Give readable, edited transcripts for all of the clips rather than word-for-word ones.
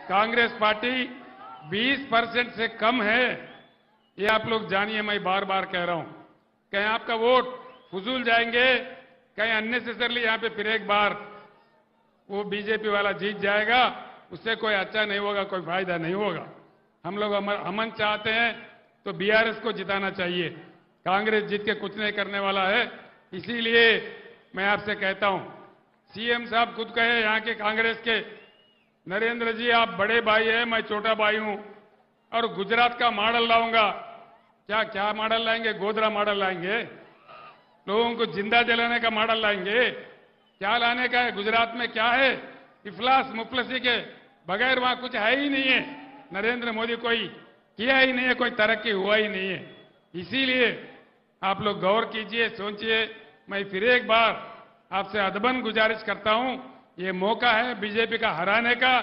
Congress party 20% से कम है, ये आप लोग जानिए। मैं बार बार कह रहा हूं, कहीं आपका वोट फजूल जाएंगे, कहीं अननेसेसरली यहां पे फिर एक बार वो बीजेपी वाला जीत जाएगा, उससे कोई अच्छा नहीं होगा, कोई फायदा नहीं होगा। हम लोग अमन चाहते हैं तो बीआरएस को जिताना चाहिए। कांग्रेस जीत के कुछ नहीं करने वाला है। इसीलिए मैं आपसे कहता हूं, सीएम साहब खुद कहे यहां के कांग्रेस के, नरेंद्र जी आप बड़े भाई हैं, मैं छोटा भाई हूं और गुजरात का मॉडल लाऊंगा। क्या क्या मॉडल लाएंगे? गोधरा मॉडल लाएंगे? लोगों को जिंदा जलाने का मॉडल लाएंगे? क्या लाने का है? गुजरात में क्या है? इफलास मुफलसी के बगैर वहां कुछ है ही नहीं है। नरेंद्र मोदी कोई किया ही नहीं है, कोई तरक्की हुआ ही नहीं है। इसीलिए आप लोग गौर कीजिए, सोचिए। मैं फिर एक बार आपसे अदबन गुजारिश करता हूं, ये मौका है बीजेपी का हराने का।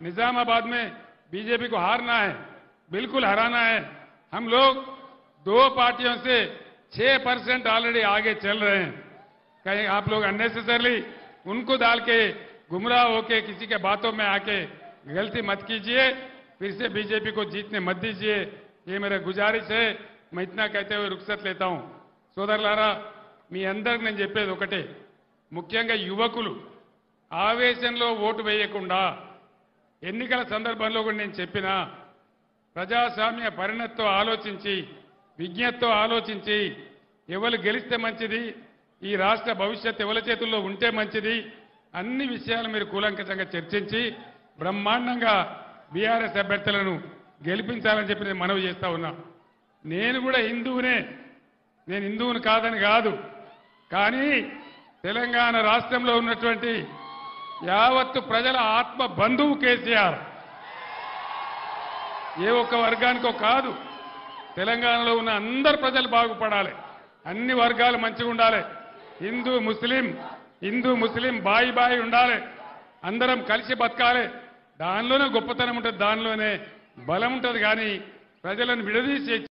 निजामाबाद में बीजेपी को हारना है, बिल्कुल हराना है। हम लोग दो पार्टियों से 6% ऑलरेडी आगे चल रहे हैं। कहीं आप लोग अननेसेसरली उनको डाल के गुमराह होके किसी के बातों में आके गलती मत कीजिए, फिर से बीजेपी को जीतने मत दीजिए। ये मेरा गुजारिश है। मैं इतना कहते हुए रुखसत लेता हूं। సోదరులారా, మీ అందరికి నేను చెప్పేది ఒకటే, ముఖ్యంగా యువకులు ఆవేశంలో ఓటు వేయకుండా, ఎన్నికల సందర్భంలో కూడా నేను చెప్పినా, ప్రజాస్వామ్య పరిణతితో ఆలోచించి, విజ్ఞతతో ఆలోచించి, ఎవరు గెలిస్తే మంచిది, ఈ రాష్ట్ర భవిష్యత్తు ఎవరి చేతుల్లో ఉంటే మంచిది, అన్ని విషయాలు మీరు కూలంకషంగా చర్చించి బ్రహ్మాండంగా బీఆర్ఎస్ అభ్యర్థులను గెలిపించాలని చెప్పి నేను మనవి చేస్తా ఉన్నా. నేను కూడా హిందువునే, నేను హిందువుని కాదని కాదు, కానీ తెలంగాణ రాష్ట్రంలో ఉన్నటువంటి యావత్తు ప్రజల ఆత్మ బంధువు కేసీఆర్. ఏ ఒక్క వర్గానికో కాదు, తెలంగాణలో ఉన్న అందరు ప్రజలు బాగుపడాలి, అన్ని వర్గాలు మంచిగా ఉండాలి. హిందూ ముస్లిం బాయి బాయి ఉండాలి, అందరం కలిసి బతకాలి. దానిలోనే గొప్పతనం ఉంటుంది, దానిలోనే బలం ఉంటుంది. కానీ ప్రజలను విడదీసి